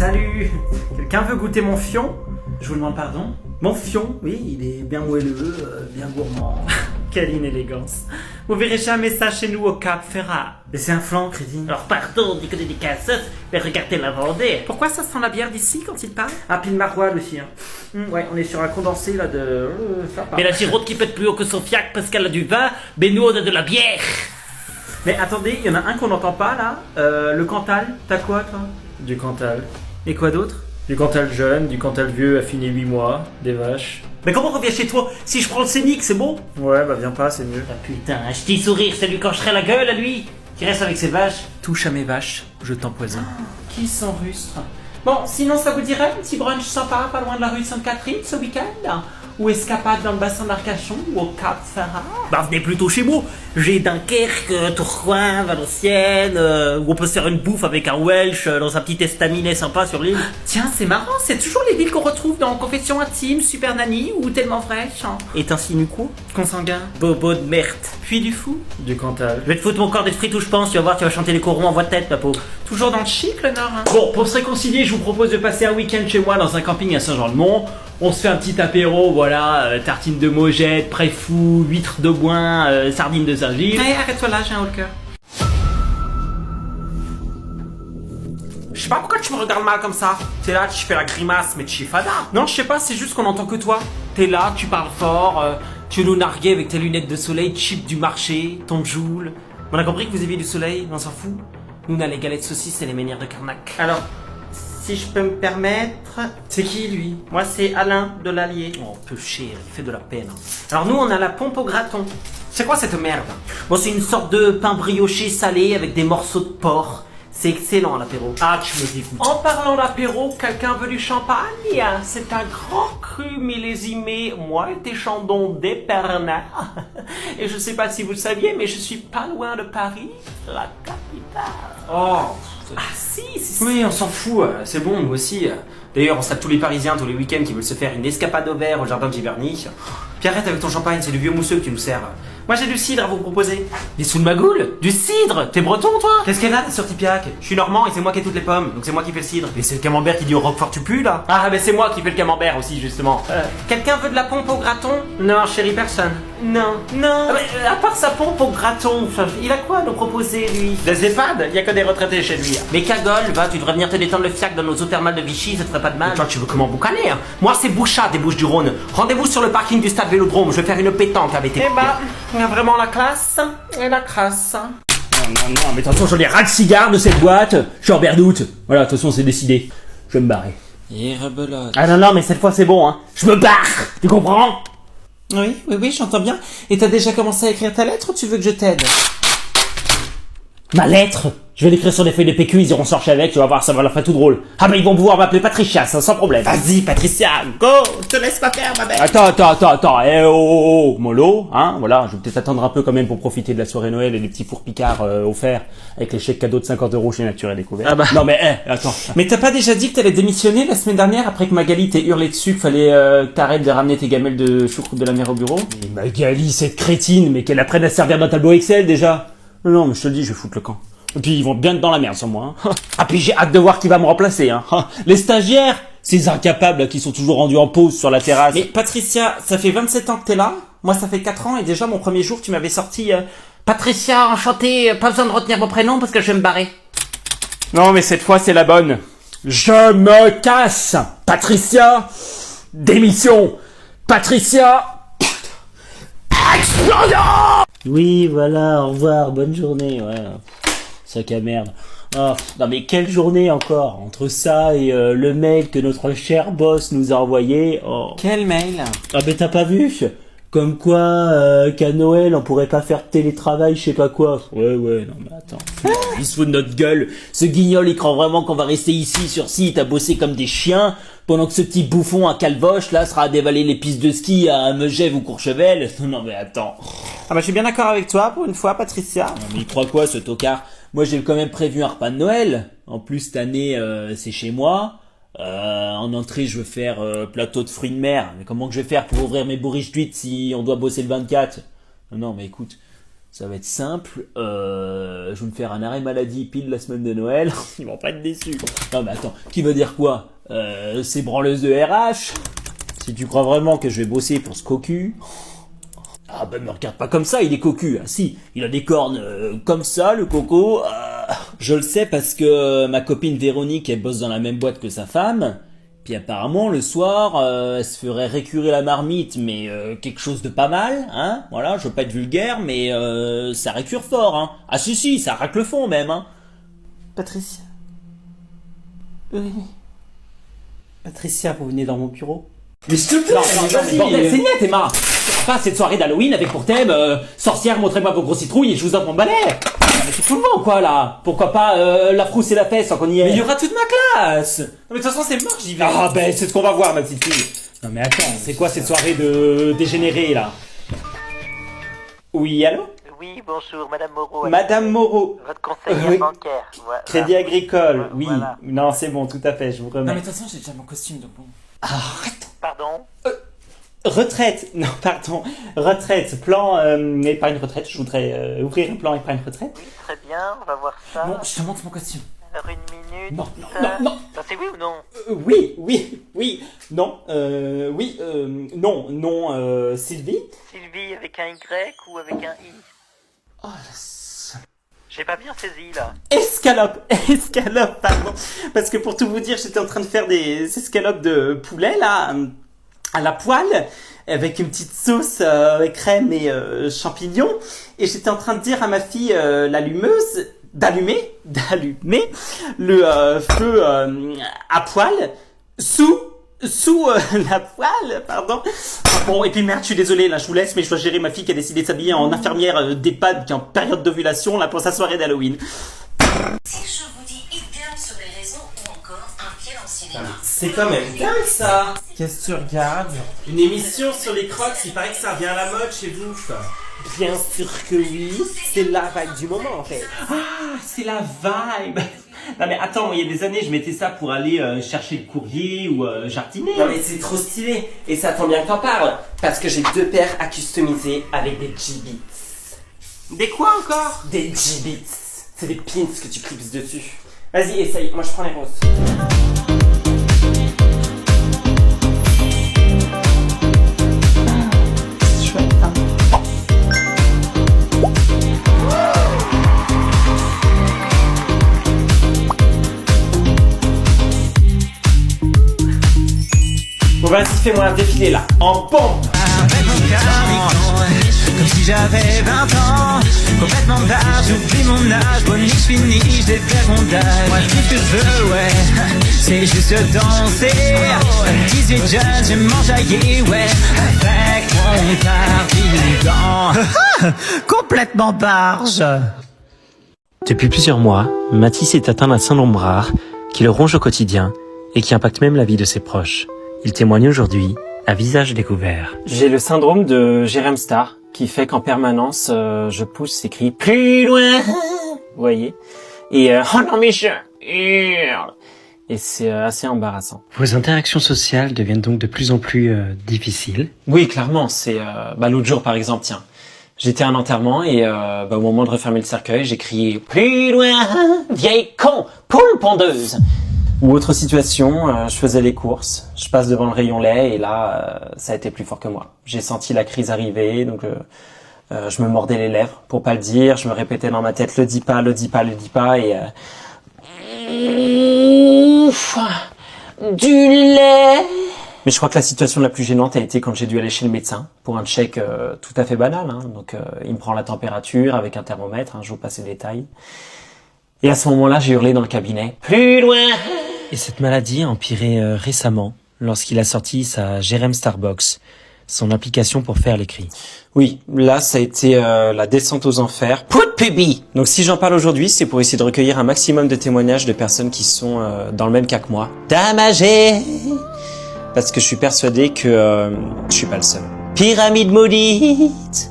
Salut! Quelqu'un veut goûter mon fion? Je vous demande pardon? Mon fion, oui, il est bien moelleux, bien gourmand. Quelle inélégance. Vous verrez jamais ça chez nous au Cap Ferrat. Mais c'est un flan, crédit. Alors pardon, dit que des cassos, mais regardez la Vendée. Pourquoi ça sent la bière d'ici quand il parle? Ah, puis le maroilles aussi. Hein. Ouais, on est sur un condensé là de... ça part. Mais la girouette qui pète plus haut que son fiac parce qu'elle a du vin, mais nous on a de la bière. Mais attendez, il y en a un qu'on n'entend pas là. Le Cantal, t'as quoi toi? Du Cantal. Et quoi d'autre? Du Cantal jeune, du Cantal vieux affiné 8 mois, des vaches. Mais comment on revient chez toi? Si je prends le scénic, c'est bon? Ouais, bah viens pas, c'est mieux. Ah putain, un petit sourire, ça lui cancherait la gueule à lui. Qui reste avec ses vaches. Touche à mes vaches, je t'empoisonne. Qui s'enrustre? Bon, sinon ça vous dirait un petit brunch sympa, pas loin de la rue Sainte-Catherine ce week-end? Ou escapade dans le bassin d'Arcachon ou au Cap Ferrat? Bah venez plutôt chez moi. J'ai Dunkerque, Tourcoing, Valenciennes, où on peut se faire une bouffe avec un Welsh dans un petit estaminet sympa sur l'île. Tiens, c'est marrant, c'est toujours les villes qu'on retrouve dans Confession intime, Super Nanny ou Tellement fraîche. Et t'insinues quoi? Consanguin. Bobo de merde. Puis du fou. Du Cantal. Je vais te foutre mon corps d'esprit où je pense, tu vas voir, tu vas chanter les corons en voix de tête, ma pauvre. Toujours dans le chic, le Nord. Hein. Bon, pour se réconcilier, je vous propose de passer un week-end chez moi dans un camping à Saint-Jean-de-Mont. On se fait un petit apéro, voilà, tartine de Mogette, préfou, huîtres de Boin, sardines de Saint-Gilles. Hey, arrête-toi là, j'ai un haut le cœur. Je sais pas pourquoi tu me regardes mal comme ça. T'es là, tu fais la grimace, mais tu es fada. Non, je sais pas, c'est juste qu'on entend que toi. T'es là, tu parles fort, tu nous nargues avec tes lunettes de soleil cheap du marché, ton Joule. On a compris que vous aviez du soleil, on s'en fout. Nous, on a les galettes saucisses et les menhirs de Carnac. Alors, si je peux me permettre... C'est qui, lui? Moi, c'est Alain de l'Allier. Oh, peu cher, il fait de la peine. Alors nous, on a la pompe au graton. C'est quoi cette merde? Bon, c'est une sorte de pain brioché salé avec des morceaux de porc. C'est excellent l'apéro. Ah, tu me dégoûtes. En parlant d'apéro, quelqu'un veut du champagne? C'est un grand cru millésimé, moi et Chandon d'Épernay. Et je sais pas si vous le saviez, mais je suis pas loin de Paris, la capitale. Oh. Ah si. Oui, on s'en fout, c'est bon, nous aussi. D'ailleurs, on sape tous les Parisiens tous les week-ends qui veulent se faire une escapade au vert au jardin de Giverny. Puis arrête avec ton champagne, c'est du vieux mousseux que tu nous sers. Moi j'ai du cidre à vous proposer. Des sous de magoule? Du cidre? T'es breton toi? Qu'est-ce qu'elle a, ta sur Tipiac? Je suis normand et c'est moi qui ai toutes les pommes, donc c'est moi qui fais le cidre. Mais c'est le camembert qui dit au Roquefort tu pues là? Ah, mais c'est moi qui fais le camembert aussi, justement. Quelqu'un veut de la pompe au graton? Non, chérie, personne. Non. Ah, mais, à part sa pompe au graton, il a quoi à nous proposer lui? Des EHPAD? Y a que des retraités chez lui. Mais cagole, va, tu devrais venir te détendre le fiac dans nos eaux thermales de Vichy, ça te ferait pas de mal. Toi, tu veux comment boucaner hein? Moi, c'est Bouchat des Bouches-du-Rhône. Rendez-vous sur le parking du stade Vélodrome. Je vais faire une pétanque avec tes... Eh bah, il y a vraiment la classe et la crasse. Non, mais de toute façon, j'en ai ras de cigares de cette boîte. Je suis en berdoute. Voilà, de toute façon, c'est décidé. Je vais me barrer. Et rebelote. Ah non, mais cette fois, c'est bon, hein. Je me barre. Tu comprends? Oui, j'entends bien. Et t'as déjà commencé à écrire ta lettre ou tu veux que je t'aide? Ma lettre? Je vais l'écrire sur des feuilles de PQ, ils iront se chercher avec, tu vas voir, ça va leur faire tout drôle. Ah bah ils vont pouvoir m'appeler Patricia, ça, sans problème. Vas-y, Patricia, go! Je te laisse pas faire, ma belle. Attends, mollo, hein, voilà, je vais peut-être attendre un peu quand même pour profiter de la soirée Noël et des petits fours picards offerts avec les chèques cadeaux de 50 € chez Nature et Découverte. Ah bah. Non mais, attends. Mais t'as pas déjà dit que t'allais démissionner la semaine dernière après que Magali t'ait hurlé dessus qu'il fallait que t'arrêtes de ramener tes gamelles de choucroute de la mer au bureau? Mais Magali, cette crétine, mais qu'elle apprenne à se servir d'un tableau Excel déjà. Non, mais je te le dis, je vais foutre le camp. Et puis ils vont bien être dans la merde sans moi. Hein. Ah puis j'ai hâte de voir qui va me remplacer. Hein. Les stagiaires, ces incapables là, qui sont toujours rendus en pause sur la terrasse. Mais Patricia, ça fait 27 ans que t'es là. Moi ça fait 4 ans et déjà mon premier jour tu m'avais sorti... Patricia, enchantée, pas besoin de retenir mon prénom parce que je vais me barrer. Non mais cette fois c'est la bonne. Je me casse. Patricia, démission. Patricia, explosion. Oui, voilà, au revoir, bonne journée, ouais. Sac à merde. Oh, non mais quelle journée encore. Entre ça et le mail que notre cher boss nous a envoyé. Oh. Quel mail? Ah mais t'as pas vu? Comme quoi, qu'à Noël, on pourrait pas faire télétravail, je sais pas quoi. Ouais, non mais attends. Il se fout de notre gueule. Ce guignol, il croit vraiment qu'on va rester ici, sur site, à bosser comme des chiens, pendant que ce petit bouffon à Calvoche, là, sera à dévaler les pistes de ski à Megève ou Courchevel. Non mais attends. Ah bah je suis bien d'accord avec toi pour une fois, Patricia. Non, mais il croit quoi, ce tocard? Moi, j'ai quand même prévu un repas de Noël. En plus, cette année, c'est chez moi. En entrée, je veux faire plateau de fruits de mer. Mais comment que je vais faire pour ouvrir mes bourriches d'huîtres si on doit bosser le 24? Non, mais écoute, Ça va être simple, je vais me faire un arrêt maladie pile la semaine de Noël. Ils vont pas être déçus. Non mais attends, qui veut dire quoi? C'est branleuse de RH? Si tu crois vraiment que je vais bosser pour ce cocu... Ah ben me regarde pas comme ça, il est cocu. Ah si, il a des cornes comme ça, le coco. Je le sais parce que ma copine Véronique, elle bosse dans la même boîte que sa femme. Puis apparemment, le soir, elle se ferait récurer la marmite, mais quelque chose de pas mal, hein. Voilà, je veux pas être vulgaire, mais ça récure fort, hein. Ah si, ça racle le fond même, hein. Patricia. Oui. Patricia, vous venez dans mon bureau? Mais s'il te plaît, vas-y, bordel, c'est net, Emma. Pas cette soirée d'Halloween avec pour thème sorcière, montrez-moi vos gros citrouilles et je vous offre mon balai. Mais c'est tout le monde quoi là. Pourquoi pas la frousse et la fesse sans qu'on y est. Mais il y aura toute ma classe. Non, mais de toute façon, c'est mort, j'y vais. Ah ben c'est ce qu'on va voir ma petite fille. Non mais attends, c'est quoi cette soirée de dégénérés là? Oui, allô? Oui, bonjour, Madame Moreau. Madame Moreau. Votre conseillère Oui. bancaire. Voilà. Crédit agricole, oui. Voilà. Non, c'est bon, tout à fait, je vous remets. Non, mais de toute façon, j'ai déjà mon costume, donc bon. Pardon. Retraite, non pardon, retraite, plan épargne retraite, je voudrais ouvrir un plan épargne retraite. Oui, très bien, on va voir ça. Bon, je te montre mon costume. Alors, une minute. Non, non. C'est oui ou non? Non, Sylvie. Sylvie avec un Y ou avec un I? Oh, J'ai pas bien saisi, là. escalope, pardon. Parce que pour tout vous dire, j'étais en train de faire des escalopes de poulet, là, à la poêle, avec une petite sauce crème et champignons. Et j'étais en train de dire à ma fille, l'allumeuse, d'allumer le feu à poêle sous la poêle, pardon. Ah bon, et puis merde, je suis désolé, là, je vous laisse, mais je dois gérer ma fille qui a décidé de s'habiller en infirmière d'EHPAD, qui est en période d'ovulation, là, pour sa soirée d'Halloween. Si je vous dis idem sur les réseaux ou encore un pied dans le cinéma. C'est quand même dingue, ça. Qu'est-ce que tu regardes? Une émission sur les crocs, il paraît que ça revient à la mode chez vous. Bien sûr que oui, c'est la vague du moment en fait. Ah, c'est la vibe. Non mais attends, il y a des années, je mettais ça pour aller chercher le courrier ou jardiner. Non mais c'est trop stylé, et ça tombe bien que t'en parles, parce que j'ai 2 paires à customiser avec des G-Beats. Des quoi encore? Des G-Beats, c'est des pins que tu clipses dessus. Vas-y, essaye, moi je prends les roses. Bon vas-y, fais-moi un défilé là, en pompe. Comme si j'avais 20 ans, complètement d'âge, j'oublie mon âge, bonus fini, j'ai fait mon âge. Moi tout ce que je veux, ouais, c'est juste danser. 18 jeunes, je m'enjailler, ouais, avec mon cardigan. Complètement barge. Depuis plusieurs mois, Mathis est atteint d'un syndrome rare qui le ronge au quotidien et qui impacte même la vie de ses proches. Il témoigne aujourd'hui à visage découvert. J'ai le syndrome de Jérém Star qui fait qu'en permanence je pousse ces cris plus loin, vous voyez, et oh non mais je hurle, et c'est assez embarrassant. Vos interactions sociales deviennent donc de plus en plus difficiles. Oui, clairement, c'est l'autre jour par exemple, tiens, j'étais à un enterrement et au moment de refermer le cercueil, j'ai crié plus loin, vieille con, poule pondeuse. Ou autre situation, je faisais les courses, je passe devant le rayon lait et là, ça a été plus fort que moi. J'ai senti la crise arriver, donc je me mordais les lèvres pour pas le dire, je me répétais dans ma tête le dis pas, le dis pas, le dis pas et du lait. Mais je crois que la situation la plus gênante a été quand j'ai dû aller chez le médecin pour un check tout à fait banal, hein. Donc il me prend la température avec un thermomètre, hein, je vous passe les détails. Et à ce moment-là, j'ai hurlé dans le cabinet. Plus loin! Et cette maladie a empiré récemment lorsqu'il a sorti sa Jérém Starbox, son application pour faire les cris. Oui, là, ça a été la descente aux enfers. Pout pubis! Donc si j'en parle aujourd'hui, c'est pour essayer de recueillir un maximum de témoignages de personnes qui sont dans le même cas que moi. Damagé! Parce que je suis persuadé que je suis pas le seul. Pyramide maudite!